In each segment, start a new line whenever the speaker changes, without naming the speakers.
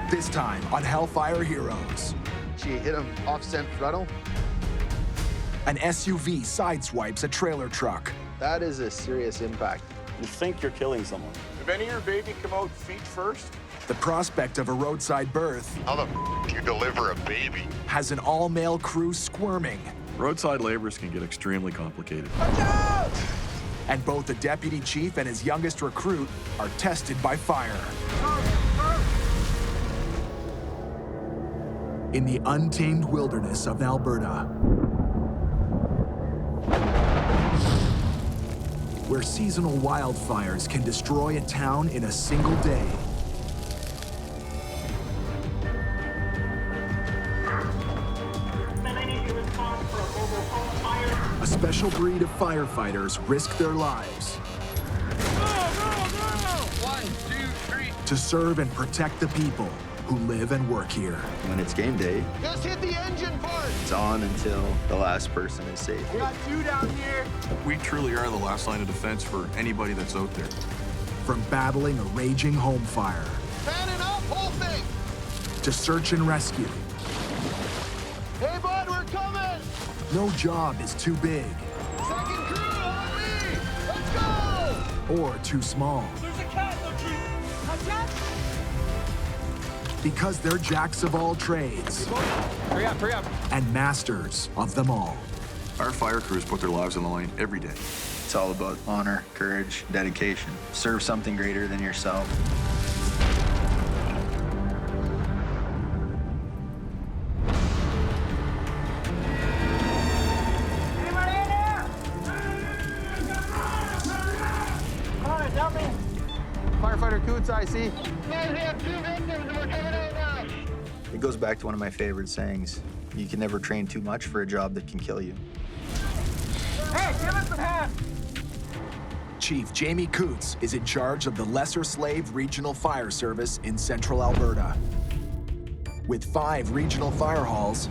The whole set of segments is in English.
This time on Hellfire Heroes.
She hit him off-scent throttle.
An SUV sideswipes a trailer truck.
That is a serious impact.
You think you're killing someone.
Did any of your baby come out feet first?
The prospect of a roadside birth
How the do you deliver a baby?
has an all-male crew squirming.
Roadside labors can get extremely complicated.
Watch out!
And both the deputy chief and his youngest recruit are tested by fire. In the untamed wilderness of Alberta, where seasonal wildfires can destroy a town in a single day. A special breed of firefighters risk their lives to serve and protect the people who live and work here.
When it's game day,
Just hit the engine part!
it's on until the last person is safe.
We got two down here.
We truly are the last line of defense for anybody that's out there.
From battling a raging home fire
Fanning up, whole thing!
to search and rescue,
Hey, bud, we're coming!
no job is too big
Second crew on me! Let's go!
or too small.
There's a cat, no chief! A cat?
Because they're jacks of all trades
Hurry up.
and masters of them all.
Our fire crews put their lives on the line every day.
It's all about honor, courage, dedication. Serve something greater than yourself.
Anybody in there? Come on, help me!
Firefighter Coutts, I see.
Guys, we have two victims and we're coming out now.
It goes back to one of my favorite sayings. You can never train too much for a job that can kill you.
Hey, give us some hands!
Chief Jamie Coutts is in charge of the Lesser Slave Regional Fire Service in central Alberta. With 5 regional fire halls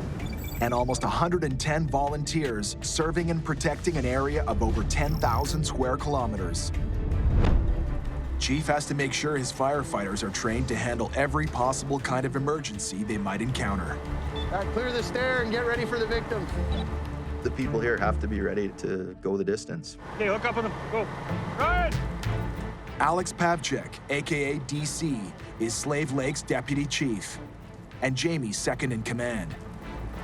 and almost 110 volunteers serving and protecting an area of over 10,000 square kilometers. Chief has to make sure his firefighters are trained to handle every possible kind of emergency they might encounter.
All right, clear the stair and get ready for the victim.
The people here have to be ready to go the distance.
Okay, hook up on them. Go. Run!
Alex Pavcek, aka DC, is Slave Lake's deputy chief and Jamie's second in command.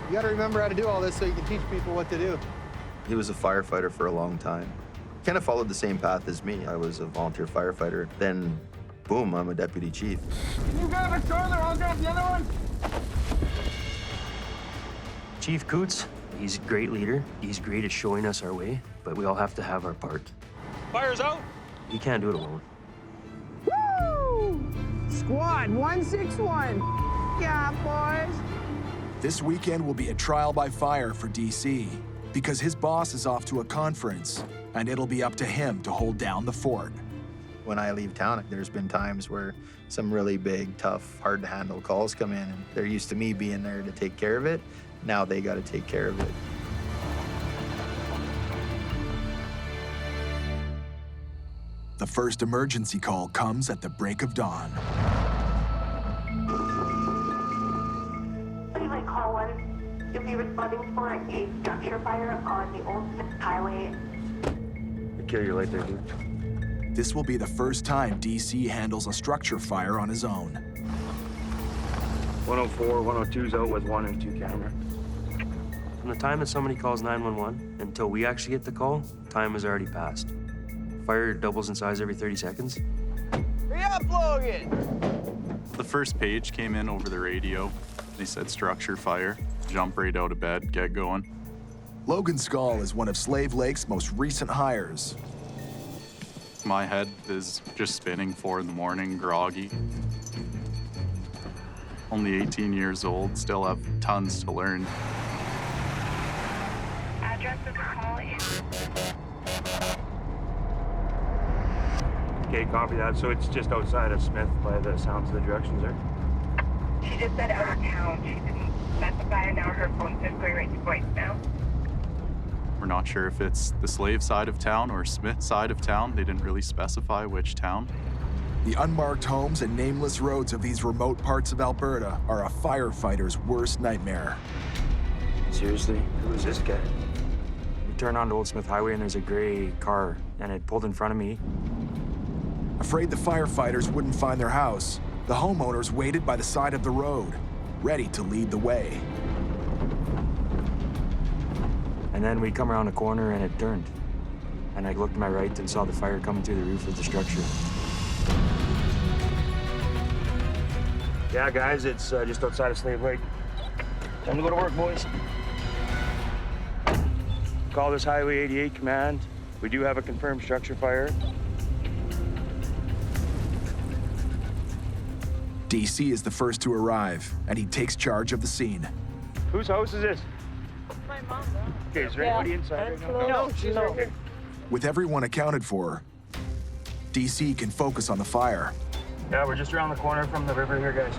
You gotta remember how to do all this so you can teach people what to do.
He was a firefighter for a long time. Kind of followed the same path as me. I was a volunteer firefighter. Then, boom, I'm a deputy chief.
You grab a shoulder, I'll grab the other one.
Chief Coutts, he's a great leader. He's great at showing us our way, but we all have to have our part.
Fire's out.
He can't do it alone.
Woo! Squad 161. Yeah, boys.
This weekend will be a trial by fire for DC because his boss is off to a conference and it'll be up to him to hold down the fort.
When I leave town, there's been times where some really big, tough, hard-to-handle calls come in, and they're used to me being there to take care of it. Now they got to take care of it.
The first emergency call comes at the break of dawn.
Anyway, call 1. You'll be responding for a structure fire on the Old Smith Highway.
Kill you right there, dude.
This will be the first time DC handles a structure fire on his own.
104, 102's out with 1 and 2 camera. From the time that somebody calls 911 until we actually get the call, time has already passed. Fire doubles in size every 30 seconds.
Hurry up, Logan!
The first page came in over the radio. They said structure fire. Jump right out of bed, get going.
Logan Skahl is one of Slave Lake's most recent hires.
My head is just spinning, 4 in the morning, groggy. Only 18 years old, still have tons to learn.
Address of the call is...
Okay, copy that. So it's just outside of Smith by the sounds of the directions there?
She just said out of town. She didn't specify, and now her phone's just going right to voicemail.
We're not sure if it's the Slave side of town or Smith side of town. They didn't really specify which town.
The unmarked homes and nameless roads of these remote parts of Alberta are a firefighter's worst nightmare.
Seriously, who is this guy? We turned onto Old Smith Highway and there's a gray car and it pulled in front of me.
Afraid the firefighters wouldn't find their house, the homeowners waited by the side of the road, ready to lead the way.
And then we come around a corner and it turned. And I looked to my right and saw the fire coming through the roof of the structure. Yeah, guys, it's just outside of Slave Lake. Time to go to work, boys. Call this Highway 88 command. We do have a confirmed structure fire.
DC is the first to arrive, and he takes charge of the scene.
Whose house is this?
My mom.
Okay, is there anybody inside right now?
No, she's right here.
With everyone accounted for, DC can focus on the fire.
Yeah, we're just around the corner from the river here, guys.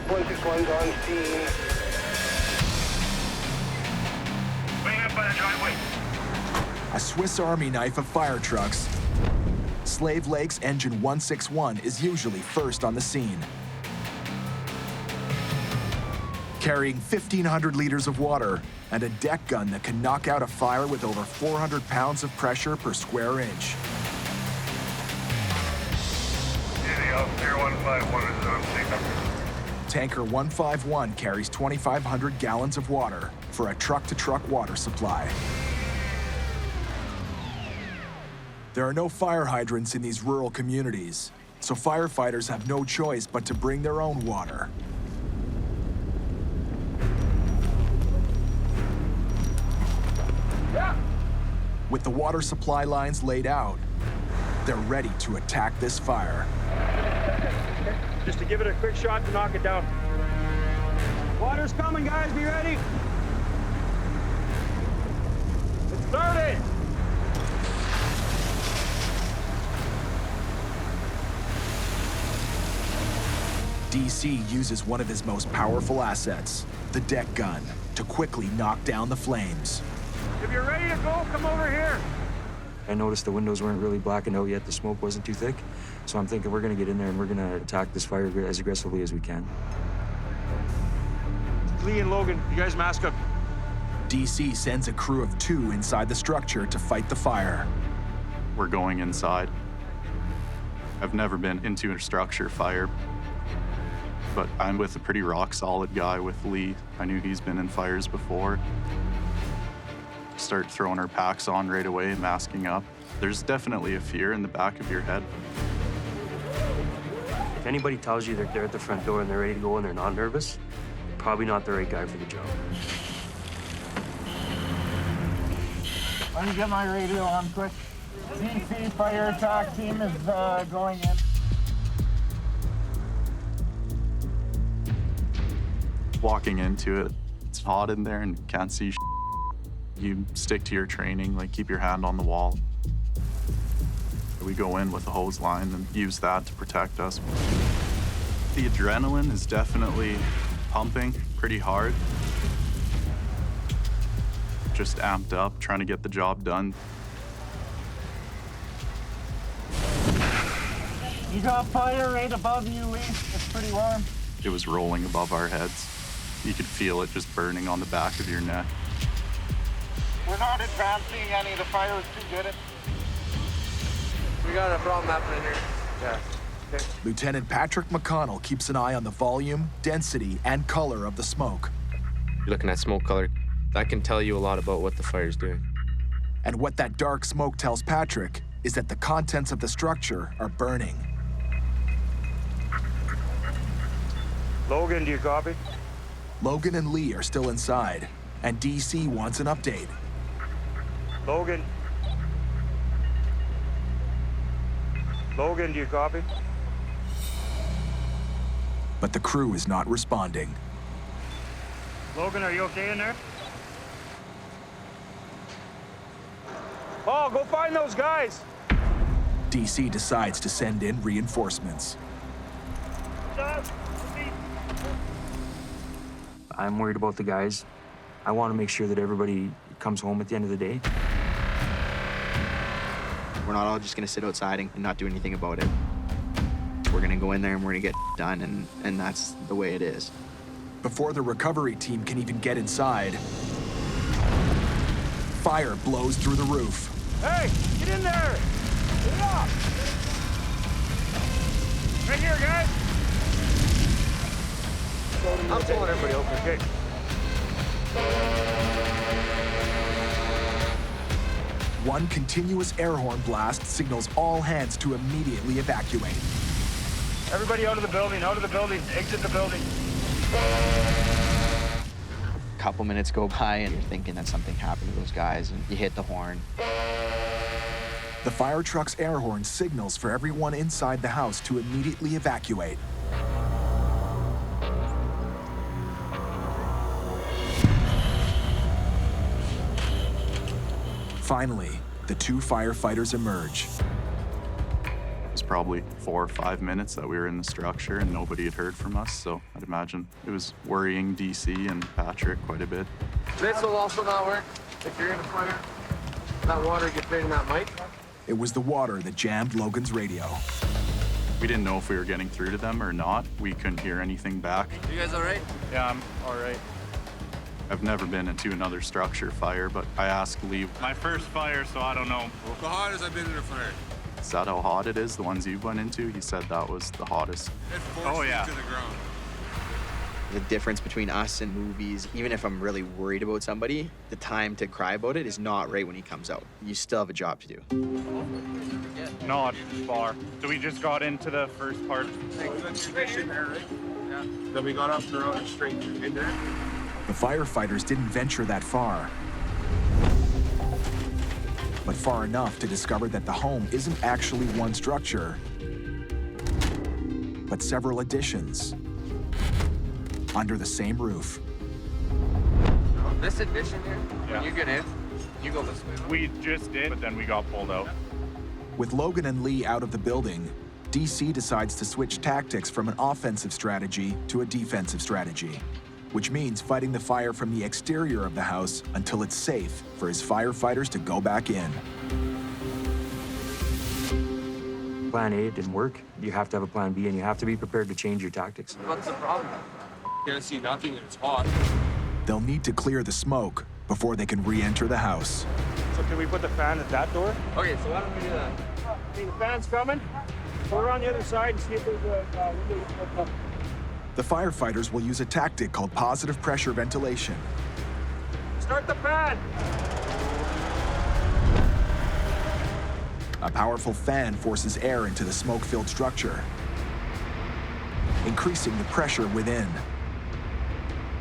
161's on scene. Waiting up by the driveway.
A Swiss Army knife of fire trucks, Slave Lake's engine 161 is usually first on the scene. Carrying 1,500 liters of water and a deck gun that can knock out a fire with over 400 pounds of pressure per square inch. Tanker 151 carries 2,500 gallons of water for a truck-to-truck water supply. There are no fire hydrants in these rural communities, so firefighters have no choice but to bring their own water. With the water supply lines laid out, they're ready to attack this fire.
Just to give it a quick shot to knock it down. Water's coming, guys. Be ready. It started.
DC uses one of his most powerful assets, the deck gun, to quickly knock down the flames.
If you're ready to go, come over here. I noticed the windows weren't really blackened out yet. The smoke wasn't too thick. So I'm thinking we're going to get in there and we're going to attack this fire as aggressively as we can. Lee and Logan, you guys mask up.
DC sends a crew of 2 inside the structure to fight the fire.
We're going inside. I've never been into a structure fire, but I'm with a pretty rock-solid guy with Lee. I knew he's been in fires before. Start throwing our packs on right away, masking up. There's definitely a fear in the back of your head.
If anybody tells you they're at the front door and they're ready to go and they're not nervous, probably not the right guy for the job.
Let me get my radio on quick. DC fire attack team is going in.
Walking into it, it's hot in there and you can't see shit. You stick to your training, like keep your hand on the wall. We go in with a hose line and use that to protect us. The adrenaline is definitely pumping pretty hard. Just amped up, trying to get the job done.
You got fire right above you, Lee. It's pretty warm.
It was rolling above our heads. You could feel it just burning on the back of your neck.
We're not advancing any. The fire is too good. We got a problem happening here. Yeah. Okay.
Lieutenant Patrick McConnell keeps an eye on the volume, density, and color of the smoke.
You're looking at smoke color. That can tell you a lot about what the fire's doing.
And what that dark smoke tells Patrick is that the contents of the structure are burning.
Logan, do you copy?
Logan and Lee are still inside, and DC wants an update.
Logan. Logan, do you copy?
But the crew is not responding.
Logan, are you okay in there? Oh, go find those guys.
DC decides to send in reinforcements.
I'm worried about the guys. I want to make sure that everybody comes home at the end of the day.
We're not all just going to sit outside and not do anything about it.
We're gonna go in there and we're gonna get done, and that's the way it is.
Before the recovery team can even get inside, fire blows through the roof.
Hey, get in there! Get it off! Right here, guys! I'm pulling everybody open, okay?
One continuous air horn blast signals all hands to immediately evacuate.
Everybody out of the building, exit the building.
A couple minutes go by and you're thinking that something happened to those guys, and you hit the horn.
The fire truck's air horn signals for everyone inside the house to immediately evacuate. Finally, the two firefighters emerge.
It was probably 4 or 5 minutes that we were in the structure and nobody had heard from us, so I'd imagine it was worrying DC and Patrick quite a bit.
This will also not work if you're in a fire. That water gets in that mic.
It was the water that jammed Logan's radio.
We didn't know if we were getting through to them or not. We couldn't hear anything back.
You guys all right?
Yeah, I'm all right.
I've never been into another structure fire, but I asked Lee,
My first fire, so I don't know.
The hardest I've been in a fire.
is that how hot it is, the ones you went into? He said that was the hottest.
It forced
Oh, yeah.
me to the ground.
The difference between us and movies, even if I'm really worried about somebody, the time to cry about it is not right when he comes out. You still have a job to do.
Not far. So we just got into the first part.
Then we got up and around and straight in there.
The firefighters didn't venture that far, but far enough to discover that the home isn't actually one structure, but several additions under the same roof.
This addition here,
Yeah.
when you get in, you go this way.
We just did, but then we got pulled out.
With Logan and Lee out of the building, DC decides to switch tactics from an offensive strategy to a defensive strategy, which means fighting the fire from the exterior of the house until it's safe for his firefighters to go back in.
Plan A didn't work. You have to have a plan B, and you have to be prepared to change your tactics.
What's the problem?
Can't see nothing and it's hot.
They'll need to clear the smoke before they can re-enter the house.
So can we put the fan at that door?
Okay, so why don't we do that?
See, the fan's coming. So we're on the other side and see if there's a window to open up.
The firefighters will use a tactic called positive pressure ventilation.
Start the fan!
A powerful fan forces air into the smoke-filled structure, increasing the pressure within.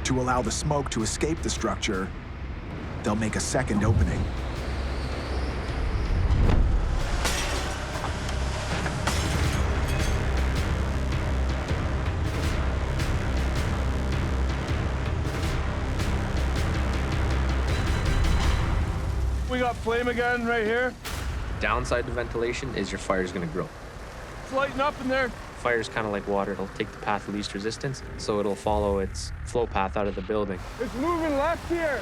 To allow the smoke to escape the structure, they'll make a second opening.
We got flame again right here.
Downside to ventilation is your fire's gonna grow.
It's lighting up in there.
Fire's kind of like water. It'll take the path of least resistance, so it'll follow its flow path out of the building.
It's moving left here.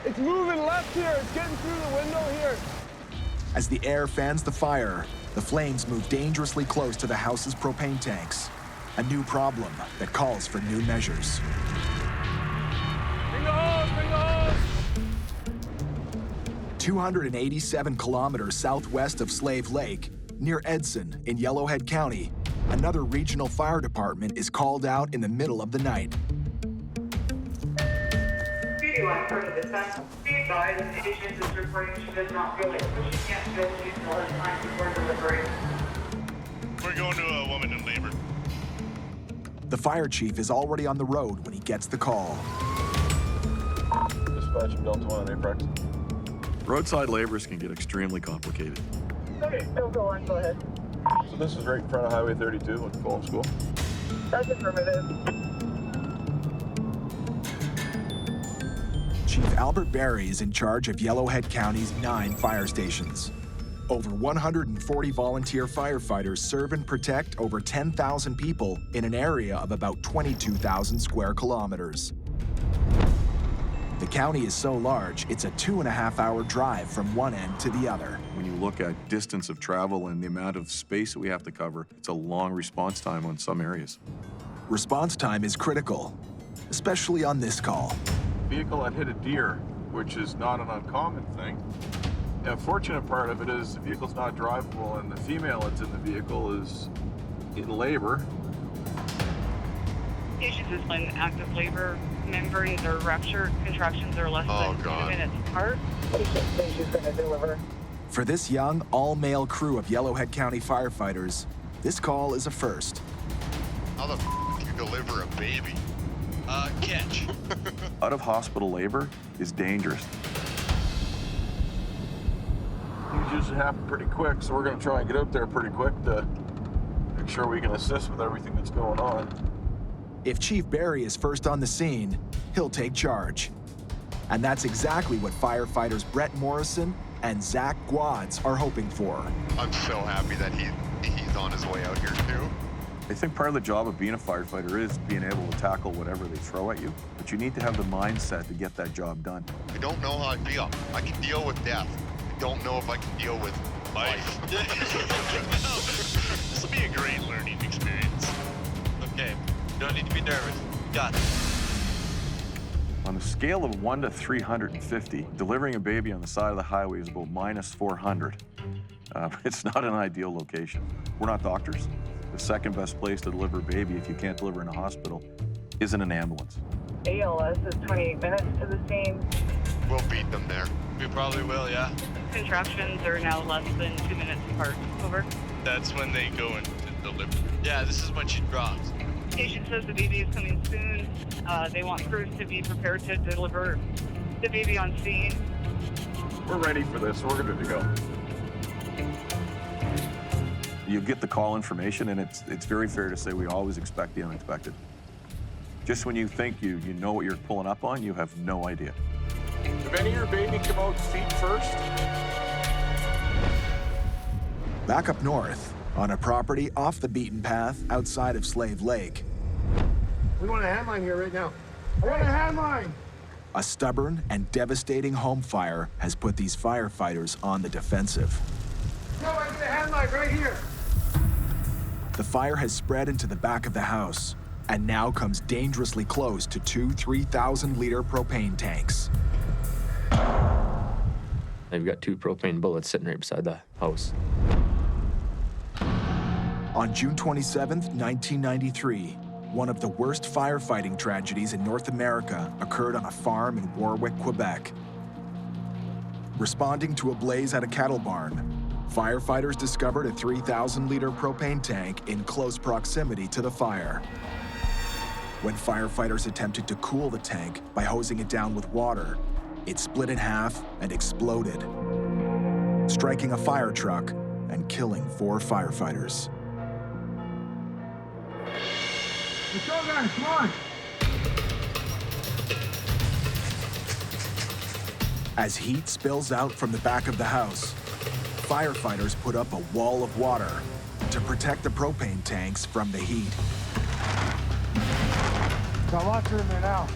It's moving left here. It's getting through the window here.
As the air fans the fire, the flames move dangerously close to the house's propane tanks. A new problem that calls for new measures.
Bring the hose, bring the hose.
287 kilometers southwest of Slave Lake, near Edson in Yellowhead County, another regional fire department is called out in the middle of the night.
Be advised, the patient is reporting she does not feel it, but she can't feel she's still has time before delivery.
We're going to a woman in labor.
The fire chief is already on the road when he gets the call.
Dispatch Delta 1 on Apex. Roadside labors can get extremely complicated.
Okay, still go on, go ahead.
So this is right in front of Highway 32 with Fulham School.
That's affirmative.
Chief Albert Berry is in charge of Yellowhead County's 9 fire stations. Over 140 volunteer firefighters serve and protect over 10,000 people in an area of about 22,000 square kilometers. The county is so large, it's a 2.5-hour drive from one end to the other.
When you look at distance of travel and the amount of space that we have to cover, it's a long response time on some areas.
Response time is critical, especially on this call.
Vehicle that hit a deer, which is not an uncommon thing. The unfortunate part of it is the vehicle's not drivable and the female that's in the vehicle is in labor.
Patients is when active labor, membranes are ruptured, contractions are less than 2 minutes apart. Patient's going to deliver.
For this young, all-male crew of Yellowhead County firefighters, this call is a first.
How the f you deliver a baby? Catch.
Out of hospital labor is dangerous. These usually happen pretty quick, so we're going to try and get out there pretty quick to make sure we can assist with everything that's going on.
If Chief Barry is first on the scene, he'll take charge. And that's exactly what firefighters Brett Morrison and Zach Guads are hoping for.
I'm so happy that he's on his way out here too.
I think part of the job of being a firefighter is being able to tackle whatever they throw at you, but you need to have the mindset to get that job done.
I don't know how I feel. I can deal with death. I don't know if I can deal with life. This will be a great learning experience. Okay, you don't need to be nervous. Got it.
On a scale of 1 to 350, delivering a baby on the side of the highway is about -400. It's not an ideal location. We're not doctors. The second best place to deliver a baby if you can't deliver in a hospital is in an ambulance.
ALS is 28 minutes to the scene.
We'll beat them there. We probably will, yeah.
Contractions are now less than 2 minutes apart. Over.
That's when they go into deliver. Yeah, this is when she drops.
Patient says the baby is coming soon. They want crews to be prepared to deliver the baby on scene.
We're ready for this. We're good to go. You get the call information, and it's very fair to say we always expect the unexpected. Just when you think you know what you're pulling up on, you have no idea.
Did any of your baby come out feet first?
Back up north, on a property off the beaten path outside of Slave Lake,
We want a handline here right now. I want a handline!
a stubborn and devastating home fire has put these firefighters on the defensive.
No, I get a handline right here.
The fire has spread into the back of the house and now comes dangerously close to 2 3,000-liter propane tanks.
They've got 2 propane bullets sitting right beside the house.
On June 27th, 1993, one of the worst firefighting tragedies in North America occurred on a farm in Warwick, Quebec. Responding to a blaze at a cattle barn, firefighters discovered a 3,000-liter propane tank in close proximity to the fire. When firefighters attempted to cool the tank by hosing it down with water, it split in half and exploded, striking a fire truck and killing 4 firefighters.
Let's go, guys, come on!
As heat spills out from the back of the house, firefighters put up a wall of water to protect the propane tanks from the heat.
Got lots in there now.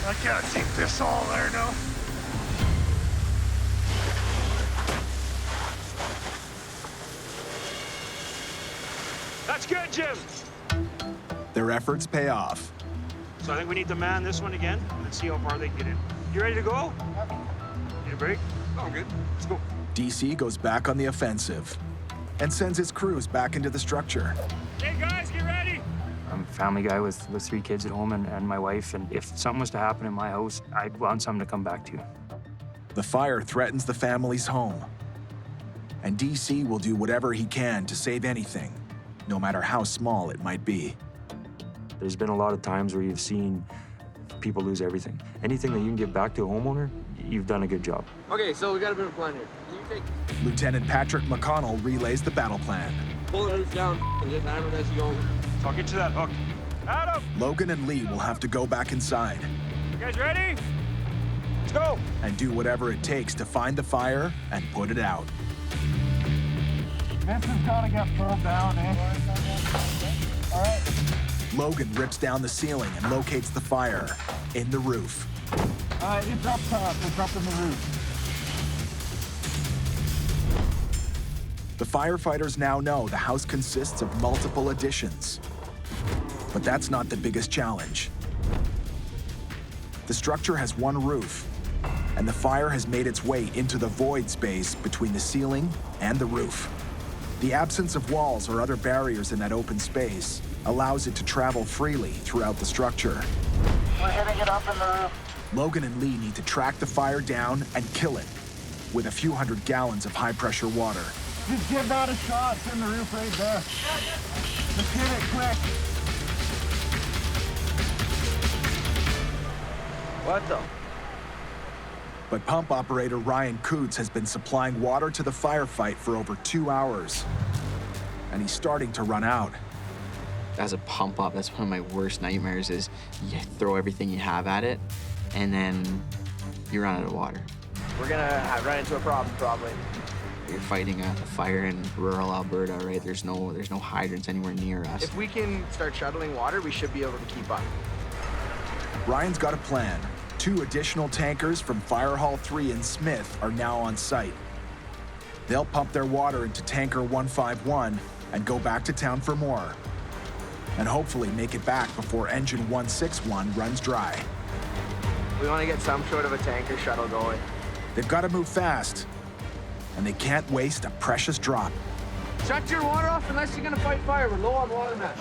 I can't keep this all there now. That's good, Jim.
Their efforts pay off.
So I think we need to man this one again and see how far they get in. You ready to go? Need a break? Oh, I'm good. Let's go.
DC goes back on the offensive and sends his crews back into the structure.
Hey, guys, get ready.
I'm a family guy with 3 kids at home and my wife, and if something was to happen in my house, I'd want something to come back to.
The fire threatens the family's home, and DC will do whatever he can to save anything, no matter how small it might be.
There's been a lot of times where you've seen people lose everything. Anything that you can give back to a homeowner, you've done a good job.
Okay, so we got a bit of a plan here. You take
Lieutenant Patrick McConnell relays the battle plan.
pull the roof down and just hammer it as you go.
So I'll get you that hook. Adam!
Logan and Lee will have to go back inside
You guys ready? Let's go!
and do whatever it takes to find the fire and put it out.
This has got to get pulled down, eh? All right.
Logan rips down the ceiling and locates the fire in the roof.
It's up top. It's up in the roof.
The firefighters now know the house consists of multiple additions. But that's not the biggest challenge. The structure has one roof, and the fire has made its way into the void space between the ceiling and the roof. The absence of walls or other barriers in that open space allows it to travel freely throughout the structure.
We're hitting it up in the roof.
Logan and Lee need to track the fire down and kill it with a few hundred gallons of high-pressure water.
Just give that a shot. It's in the roof right there. Just hit it quick.
What the?
But pump operator Ryan Coutts has been supplying water to the firefight for over 2 hours. And he's starting to run out.
As a pump op, that's one of my worst nightmares is you throw everything you have at it, and then you run out of water.
We're gonna run into a problem, probably.
You're fighting a fire in rural Alberta, right? There's no hydrants anywhere near us.
If we can start shuttling water, we should be able to keep up.
Ryan's got a plan. 2 additional tankers from Fire Hall 3 in Smith are now on site. They'll pump their water into tanker 151 and go back to town for more. And hopefully make it back before engine 161 runs dry.
We want to get some sort of a tanker shuttle going.
They've got to move fast, and they can't waste a precious drop.
Shut your water off unless you're gonna fight fire. We're low on water now.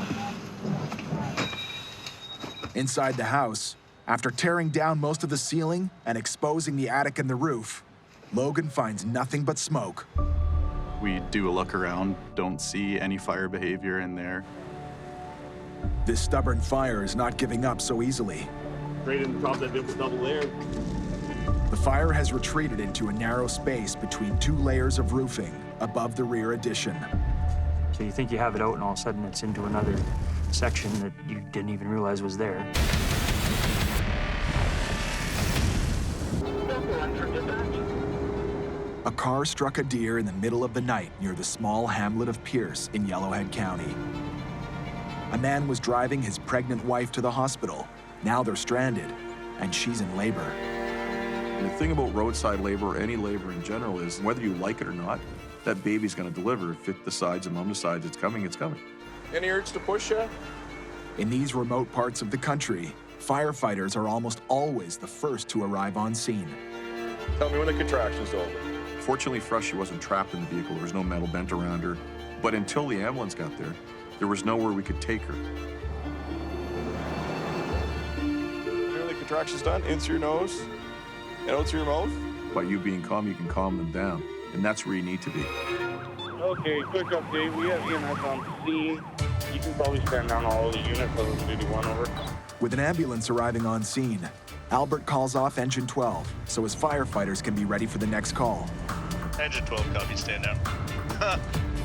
Inside the house, after tearing down most of the ceiling and exposing the attic and the roof, Logan finds nothing but smoke.
We do a look around, don't see any fire behavior in there.
This stubborn fire is not giving up so easily.
Right in the top of that double layer.
The fire has retreated into a narrow space between 2 layers of roofing above the rear addition.
So you think you have it out, and all of a sudden it's into another section that you didn't even realize was there.
A car struck a deer in the middle of the night near the small hamlet of Pierce in Yellowhead County. A man was driving his pregnant wife to the hospital. Now they're stranded, and she's in labor.
And the thing about roadside labor, or any labor in general, is whether you like it or not, that baby's gonna deliver. If it decides and mom decides it's coming, it's coming.
Any urge to push ya?
In these remote parts of the country, firefighters are almost always the first to arrive on scene.
Tell me when the contraction's over.
Fortunately for us, she wasn't trapped in the vehicle. There was no metal bent around her. But until the ambulance got there was nowhere we could take her.
When the contraction's done, in through your nose and out through your mouth.
By you being calm, you can calm them down. And that's where you need to be.
Okay, quick update. We have EMS on scene. You can probably stand down all the units so we can do 1 over.
With an ambulance arriving on scene, Albert calls off engine 12 so his firefighters can be ready for the next call.
Engine 12, copy, stand down.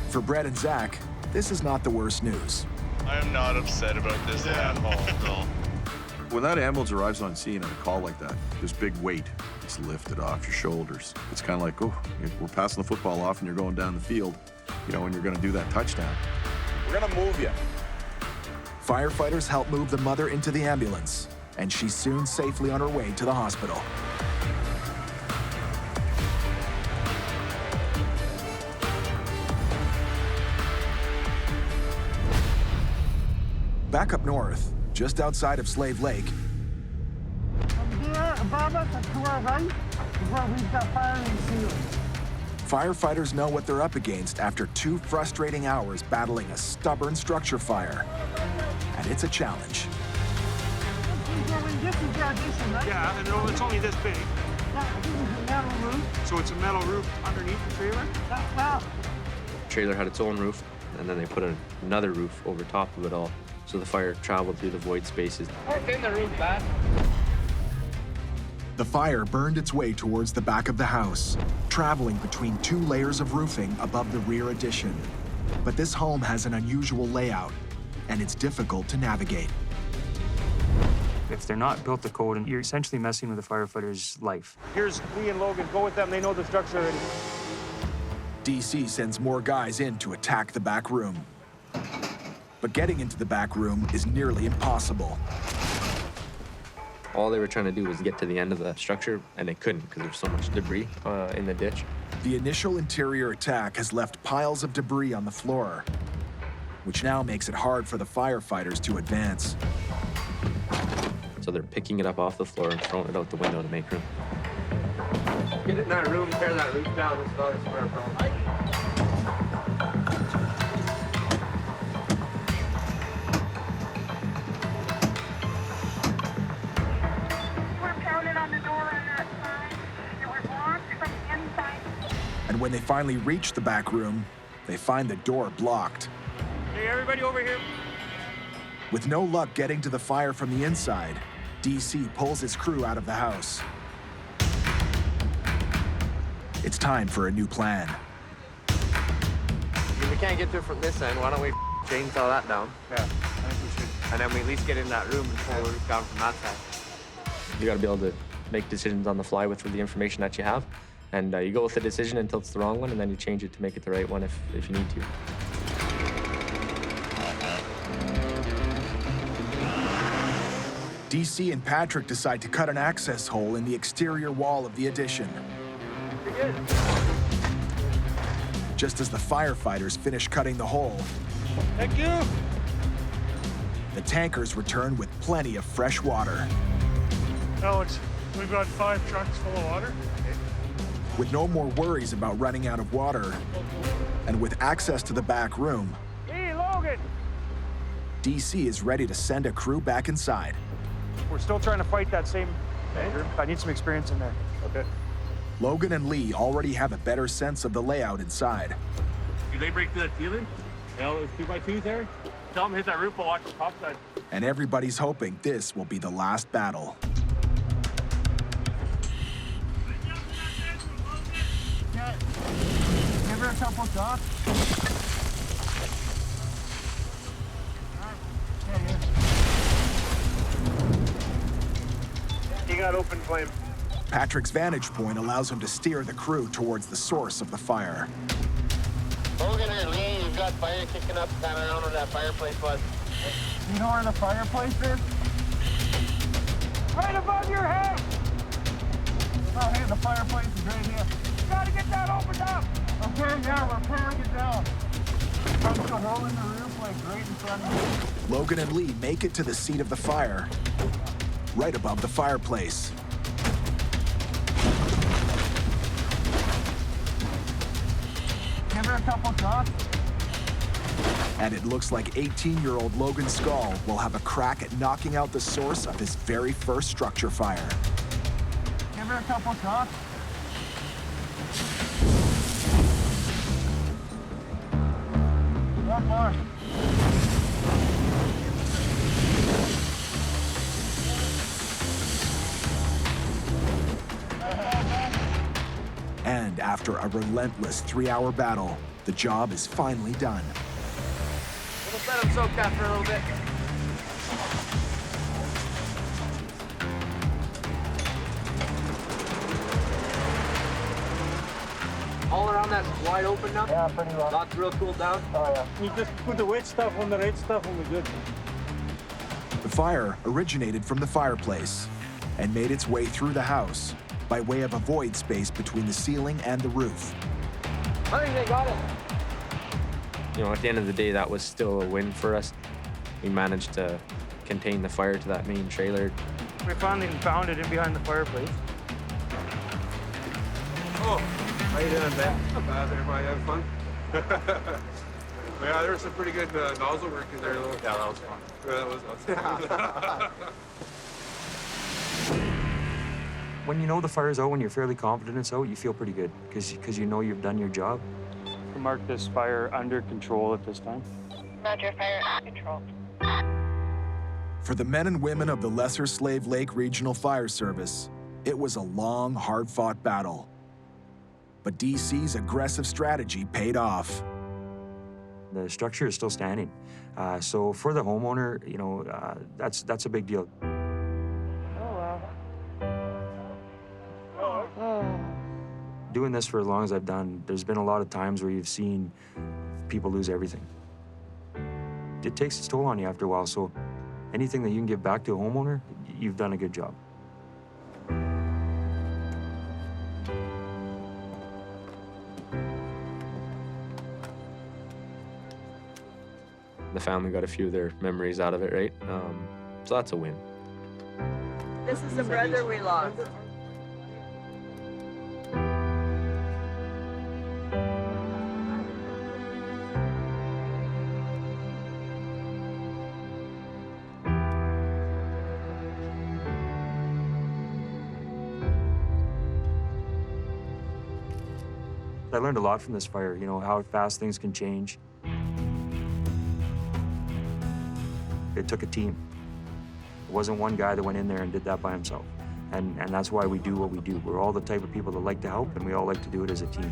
For Brett and Zach, this is not the worst news.
I am not upset about this at all. No.
When that ambulance arrives on scene on a call like that, this big weight is lifted off your shoulders. It's kind of like, oh, we're passing the football off and you're going down the field, you know, and you're going to do that touchdown.
We're gonna move you.
Firefighters help move the mother into the ambulance, and she's soon safely on her way to the hospital. Back up north, just outside of Slave Lake,
From here above us and to our right is where we've got fire in the ceiling.
firefighters know what they're up against after 2 frustrating hours battling a stubborn structure fire. And it's a challenge.
This is our addition, right?
Yeah, and it's only this big.
Yeah, this is a metal roof.
So it's a metal roof underneath the trailer?
That's that.
Trailer had its own roof, and then they put another roof over top of it all. So the fire traveled through the void spaces.
It's in the roof, man.
The fire burned its way towards the back of the house, traveling between 2 layers of roofing above the rear addition. But this home has an unusual layout, and it's difficult to navigate.
If they're not built to code, and you're essentially messing with the firefighter's life.
Here's me and Logan. Go with them. They know the structure already.
DC sends more guys in to attack the back room. But getting into the back room is nearly impossible.
All they were trying to do was get to the end of the structure, and they couldn't because there's so much debris in the ditch.
The initial interior attack has left piles of debris on the floor, which now makes it hard for the firefighters to advance.
So they're picking it up off the floor and throwing it out the window to make room.
Get in that room, tear that roof down, it's not a square problem.
And when they finally reach the back room, they find the door blocked.
Hey, everybody over here.
With no luck getting to the fire from the inside, DC pulls his crew out of the house. It's time for a new plan.
If we can't get to it from this end, why don't we chainsaw that down?
Yeah, I think we should.
And then we at least get in that room and pull the roof down from that side.
You got to be able to make decisions on the fly with the information that you have. And you go with the decision until it's the wrong one, and then you change it to make it the right one if you need to.
DC and Patrick decide to cut an access hole in the exterior wall of the addition. Just as the firefighters finish cutting the hole,
Thank you.
the tankers return with plenty of fresh water.
Alex, we've got 5 trucks full of water.
With no more worries about running out of water, and with access to the back room,
Hey, Logan.
DC is ready to send a crew back inside.
We're still trying to fight that same tanker. I need some experience in there. Okay.
Logan and Lee already have a better sense of the layout inside.
Do they break through that ceiling? Yeah, there's 2x2s there. Tell them to hit that roof, I'll watch the top side.
And everybody's hoping this will be the last battle.
Give her a couple shots.
You got open flame.
Patrick's vantage point allows him to steer the crew towards the source of the fire.
Logan or Lee, you've got fire kicking up kind of around where that fireplace was. You know where the fireplace is?
Right above your head.
Oh, hey, the fireplace is right here.
You gotta get that opened up.
Okay, yeah, we're pouring it down. Punch a hole in the roof, like right in front of you.
Logan and Lee make it to the seat of the fire, right above the fireplace.
Give her a couple shots.
And it looks like 18-year-old Logan Skahl will have a crack at knocking out the source of his very first structure fire.
Give her a couple shots. One more.
And after a relentless 3-hour battle, the job is finally done.
We'll just let them soak that for a little bit. All around that's wide open now? Yeah, pretty well. Not real cooled down? Oh, yeah.
You just put the wet stuff on the right stuff and we're good.
The fire originated from the fireplace and made its way through the house by way of a void space between the ceiling and the roof.
I think they got it.
You know, at the end of the day, that was still a win for us. We managed to contain the fire to that main trailer.
We finally found it in behind the fireplace.
Oh, how you doing, Ben? Not bad. Everybody having fun? Yeah, there was some pretty good nozzle work in there. Yeah, that was fun. Yeah, that was awesome.
When you know the fire's out, when you're fairly confident it's out, you feel pretty good because you know you've done your job.
We mark this fire under control at this time.
Roger, fire under control.
For the men and women of the Lesser Slave Lake Regional Fire Service, it was a long, hard-fought battle. But DC's aggressive strategy paid off.
The structure is still standing. So for the homeowner, you know, that's a big deal. Doing this for as long as I've done, there's been a lot of times where you've seen people lose everything. It takes its toll on you after a while, so anything that you can give back to a homeowner, you've done a good job.
The family got a few of their memories out of it, right? So that's a win.
This is the brother we lost.
I learned a lot from this fire, you know, how fast things can change. It took a team. It wasn't one guy that went in there and did that by himself. And that's why we do what we do. We're all the type of people that like to help, and we all like to do it as a team.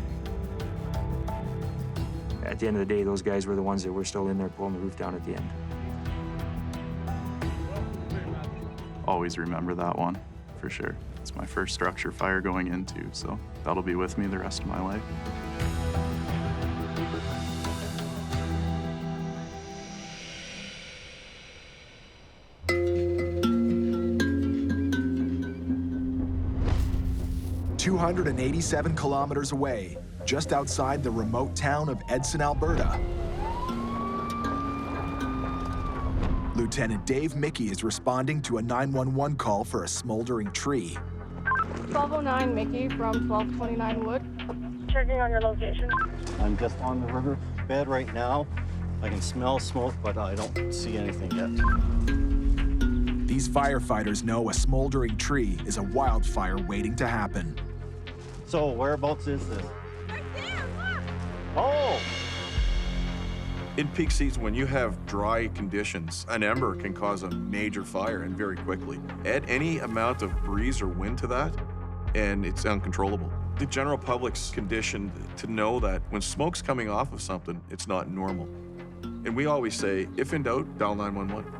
At the end of the day, those guys were the ones that were still in there pulling the roof down at the end.
Always remember that one, for sure. It's my first structure fire going into, so that'll be with me the rest of my life.
"287 kilometers away, just outside the remote town of Edson, Alberta, Lieutenant Dave Mickey is responding to a 911 call for a smoldering tree.
1209 Mickey from 1229 Wood.
Checking on your location.
I'm just on the river bed right now. I can smell smoke, but I don't see anything yet.
These firefighters know a smoldering tree is a wildfire waiting to happen.
So whereabouts is this?
Right there, look!
Oh!
In peak season, when you have dry conditions, an ember can cause a major fire, and very quickly. Add any amount of breeze or wind to that, and it's uncontrollable. The general public's conditioned to know that when smoke's coming off of something, it's not normal. And we always say, if in doubt, dial 911.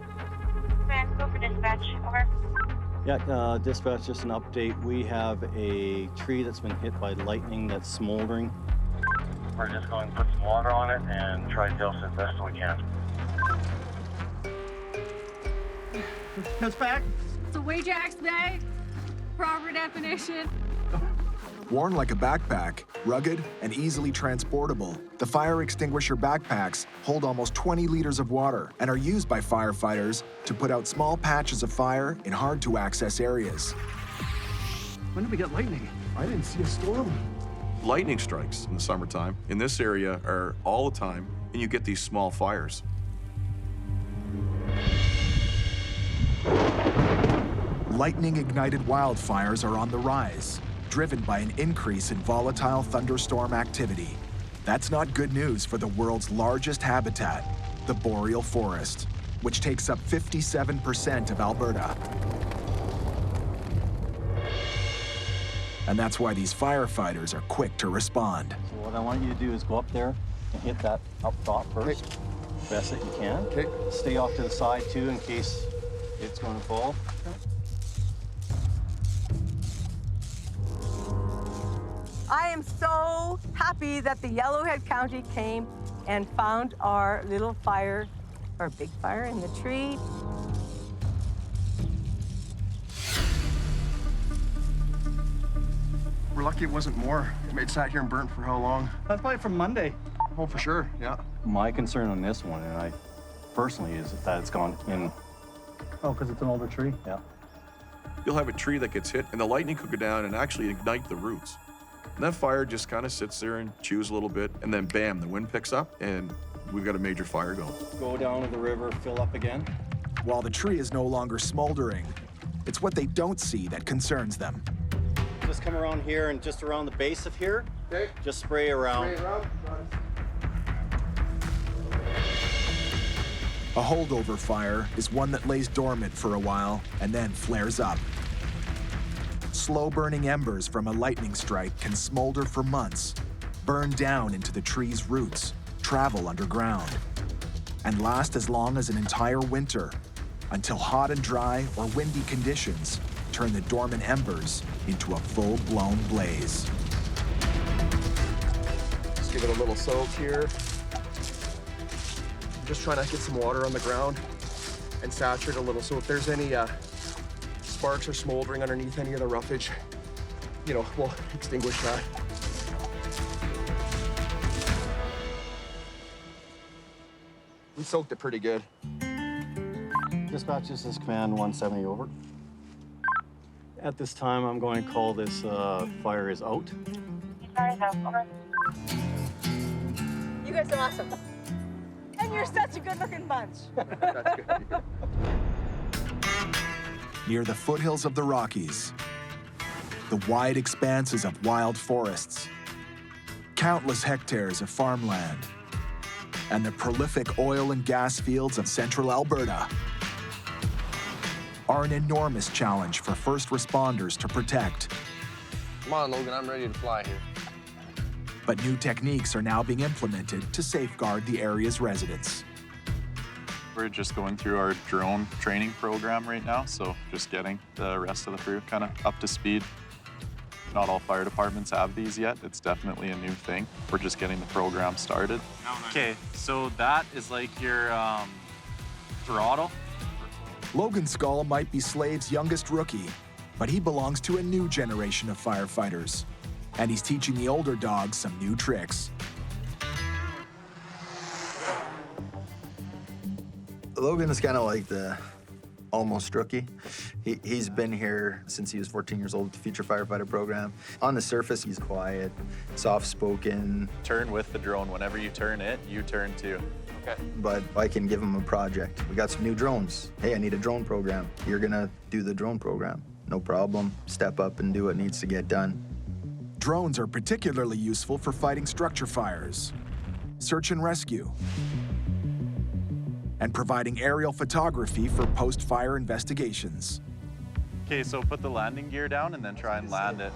Man, go for dispatch. Over.
Yeah, dispatch, just an update. We have a tree that's been hit by lightning that's smoldering.
We're just going to put some water on it and try to douse it as best we can.
It's back.
It's a Wajax bag, proper definition.
Worn like a backpack, rugged and easily transportable, the fire extinguisher backpacks hold almost 20 liters of water and are used by firefighters to put out small patches of fire in hard-to-access areas.
When did we get lightning? I didn't see a storm.
Lightning strikes in the summertime in this area are all the time, and you get these small fires.
Lightning-ignited wildfires are on the rise, driven by an increase in volatile thunderstorm activity. That's not good news for the world's largest habitat, the boreal forest, which takes up 57% of Alberta. And that's why these firefighters are quick to respond.
So what I want you to do is go up there and hit that up top first, best that you can. Okay. Stay off to the side too in case it's going to fall.
I am so happy that the Yellowhead County came and found our little fire, our big fire in the tree.
We're lucky it wasn't more. It sat here and burnt for how long?
That's probably from Monday.
Oh, for sure, yeah.
My concern on this one, and I personally, is that it's gone in. Oh, because it's an older tree? Yeah.
You'll have a tree that gets hit, and the lightning could go down and actually ignite the roots. And that fire just kind of sits there and chews a little bit, and then bam, the wind picks up, and we've got a major fire going.
Go down to the river, fill up again.
While the tree is no longer smoldering, it's what they don't see that concerns them.
Just come around here and just around the base of here. Okay. Just spray around.
Spray around.
A holdover fire is one that lays dormant for a while and then flares up. Slow-burning embers from a lightning strike can smolder for months, burn down into the tree's roots, travel underground, and last as long as an entire winter, until hot and dry or windy conditions turn the dormant embers into a full-blown blaze.
give it a little soak here. Just trying to get some water on the ground and saturate a little. So if there's any sparks or smoldering underneath any of the roughage, you know, we'll extinguish that. We soaked it pretty good.
Dispatch, this is Command 170 over. At this time, I'm going to call this fire is out.
You guys are awesome. And you're such a good-looking bunch.
That's good.
Near the foothills of the Rockies, the wide expanses of wild forests, countless hectares of farmland, and the prolific oil and gas fields of central Alberta are an enormous challenge for first responders to protect.
Come on, Logan, I'm ready to fly here.
But new techniques are now being implemented to safeguard the area's residents.
We're just going through our drone training program right now, so just getting the rest of the crew kind of up to speed. Not all fire departments have these yet. It's definitely a new thing. We're just getting the program started.
Okay, so that is like your throttle.
Logan Skahl might be Slave's youngest rookie, but he belongs to a new generation of firefighters, and he's teaching the older dogs some new tricks.
Logan is kind of like the almost rookie. He's been here since he was 14 years old with the Future Firefighter program. On the surface, he's quiet, soft-spoken.
Turn with the drone. Whenever you turn it, you turn too.
Okay. But I can give him a project. We got some new drones. Hey, I need a drone program. You're gonna do the drone program. No problem. Step up and do what needs to get done.
Drones are particularly useful for fighting structure fires, search and rescue, and providing aerial photography for post-fire investigations.
Okay, so put the landing gear down and then try and land it.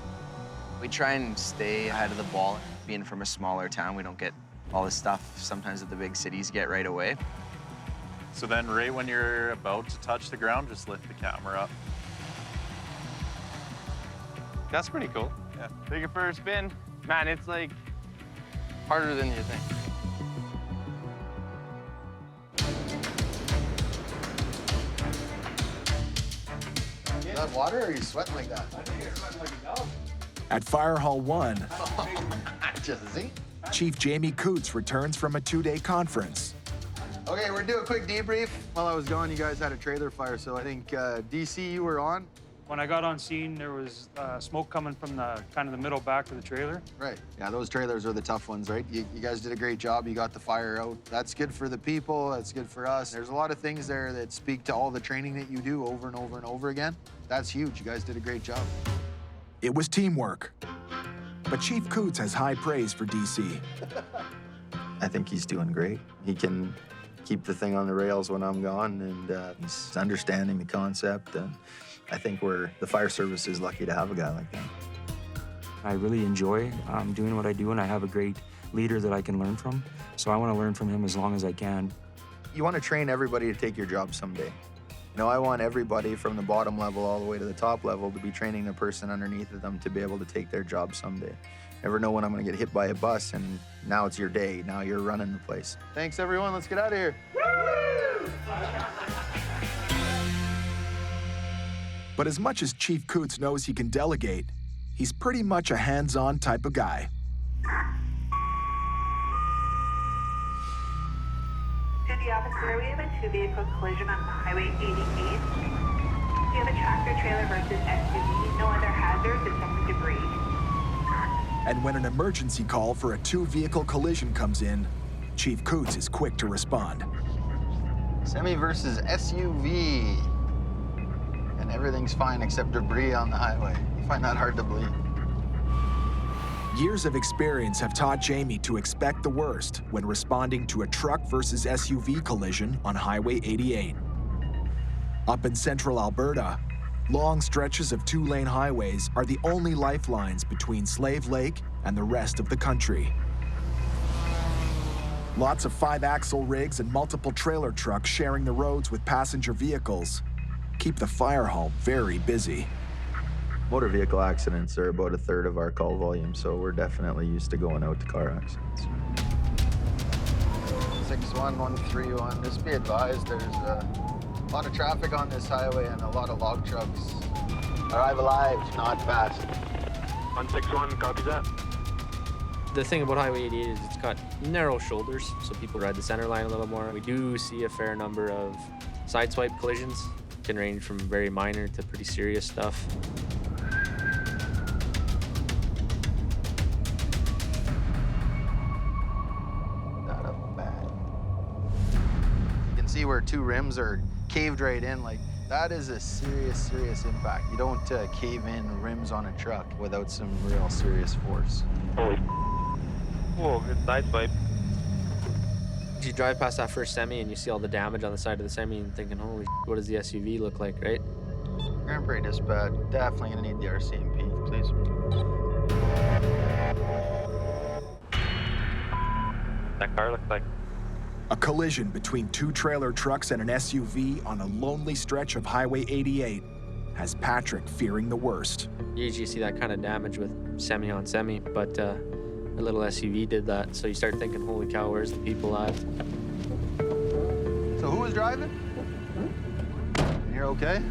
We try and stay ahead of the ball. Being from a smaller town, we don't get all this stuff sometimes that the big cities get right away.
So then right when you're about to touch the ground, just lift the camera up.
That's pretty cool.
Yeah.
Take it for a spin. Man, it's like harder than you think.
Is that water or are you sweating like that?
At Fire Hall 1,
Jesse.
Chief Jamie Coutts returns from a 2-day conference.
Okay, we're doing a quick debrief. While I was gone, you guys had a trailer fire, so I think DC, you were on.
When I got on scene, there was smoke coming from the kind of the middle back of the trailer.
Right. Yeah, those trailers are the tough ones, right? You guys did a great job. You got the fire out. That's good for the people. That's good for us. There's a lot of things there that speak to all the training that you do over and over and over again. That's huge. You guys did a great job.
It was teamwork. But Chief Coutts has high praise for DC.
I think he's doing great. He can keep the thing on the rails when I'm gone, and he's understanding the concept. And I think the fire service is lucky to have a guy like that.
I really enjoy doing what I do, and I have a great leader that I can learn from. So I want to learn from him as long as I can.
You want to train everybody to take your job someday. You know, I want everybody from the bottom level all the way to the top level to be training the person underneath of them to be able to take their job someday. Never know when I'm going to get hit by a bus, and now it's your day. Now you're running the place. Thanks, everyone. Let's get out of here.
But as much as Chief Coutts knows he can delegate, he's pretty much a hands-on type of guy.
To the officer, we have a 2-vehicle collision on Highway 88. We have a tractor trailer versus SUV, no other hazards except for debris.
And when an emergency call for a 2-vehicle collision comes in, Chief Coutts is quick to respond.
Semi versus SUV. And everything's fine except debris on the highway. You find that hard to believe.
Years of experience have taught Jamie to expect the worst when responding to a truck versus SUV collision on Highway 88. Up in central Alberta, long stretches of 2-lane highways are the only lifelines between Slave Lake and the rest of the country. Lots of 5-axle rigs and multiple trailer trucks sharing the roads with passenger vehicles keep the fire hall very busy.
Motor vehicle accidents are about 1/3 of our call volume, so we're definitely used to going out to car accidents. 61131, just be advised there's a lot of traffic on this highway and a lot of log trucks. Arrive alive, not fast.
161, copy that.
The thing about Highway 88 is it's got narrow shoulders, so people ride the center line a little more. We do see a fair number of sideswipe collisions. Can range from very minor to pretty serious stuff.
Not up bad. You can see where 2 rims are caved right in. Like, that is a serious impact. You don't cave in rims on a truck without some real serious force.
Holy whoa, good side swipe.
You drive past that first semi and you see all the damage on the side of the semi and thinking, holy what does the SUV look like, right?
Grand Prairie Dispatch, definitely gonna need the RCMP, please.
That car looks like
A collision between 2 trailer trucks and an SUV on a lonely stretch of Highway 88 has Patrick fearing the worst.
Usually you see that kind of damage with semi on semi, but a little SUV did that. So you start thinking, holy cow, where's the people at?
So who was driving? You're okay?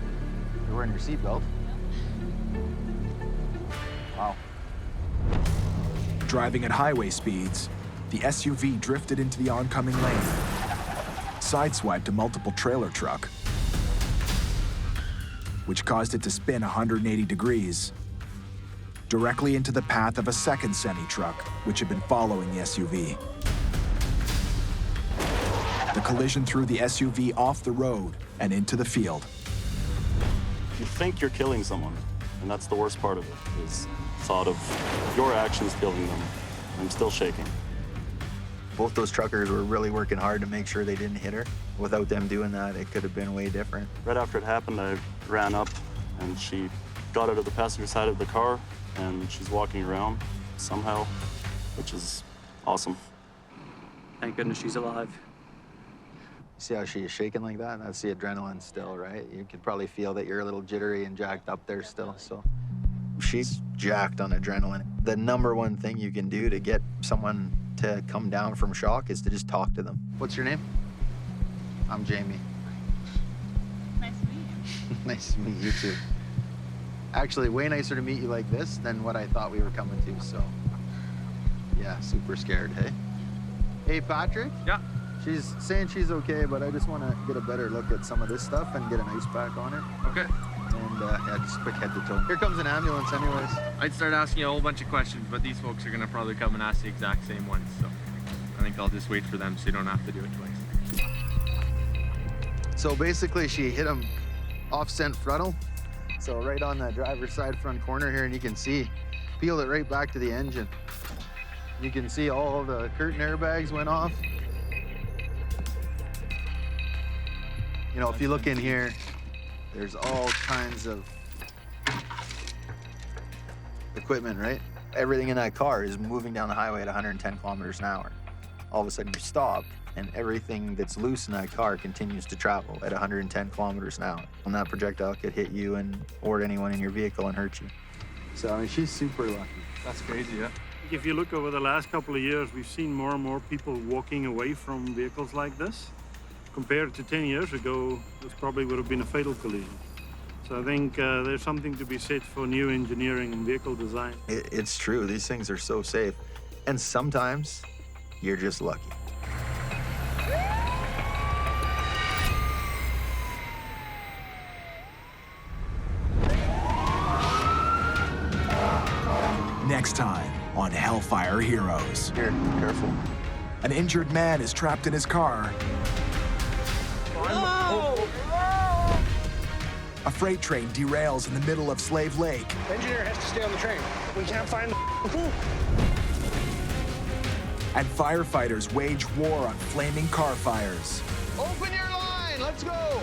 You're wearing your seatbelt. Wow.
Driving at highway speeds, the SUV drifted into the oncoming lane, sideswiped a multiple trailer truck, which caused it to spin 180 degrees, directly into the path of a second semi-truck, which had been following the SUV. The collision threw the SUV off the road and into the field.
You think you're killing someone, and that's the worst part of it, is thought of your actions killing them. I'm still shaking.
Both those truckers were really working hard to make sure they didn't hit her. Without them doing that, it could have been way different.
Right after it happened, I ran up, and she got out of the passenger side of the car, and she's walking around somehow, which is awesome.
Thank goodness she's alive.
See how she is shaking like that? That's the adrenaline still, right? You could probably feel that you're a little jittery and jacked up there still, so. She's jacked on adrenaline. The #1 thing you can do to get someone to come down from shock is to just talk to them. What's your name? I'm Jamie.
Nice to meet you.
Nice to meet you too. Actually, way nicer to meet you like this than what I thought we were coming to, so. Yeah, super scared, hey? Hey, Patrick?
Yeah?
She's saying she's okay, but I just want to get a better look at some of this stuff and get an ice pack on it.
Okay.
And yeah, just quick head to toe. Here comes an ambulance anyways.
I'd start asking you a whole bunch of questions, but these folks are gonna probably come and ask the exact same ones, so I think I'll just wait for them so you don't have to do it twice.
So basically she hit him off-cent frontal. So right on the driver's side front corner here, and you can see, peeled it right back to the engine. You can see all the curtain airbags went off. You know, if you look in here, there's all kinds of equipment, right? Everything in that car is moving down the highway at 110 kilometers an hour. All of a sudden you stop, and everything that's loose in that car continues to travel at 110 kilometers an hour. And that projectile could hit you or anyone in your vehicle and hurt you. So, I mean, she's super lucky.
That's crazy, yeah?
If you look over the last couple of years, we've seen more and more people walking away from vehicles like this. Compared to 10 years ago, this probably would have been a fatal collision. So I think there's something to be said for new engineering and vehicle design.
It's true, these things are so safe. And sometimes you're just lucky.
Next time on Hellfire Heroes.
Here, careful.
An injured man is trapped in his car. A freight train derails in the middle of Slave Lake.
Engineer has to stay on the train. We can't find the pool.
And firefighters wage war on flaming car fires.
Open your line, let's go.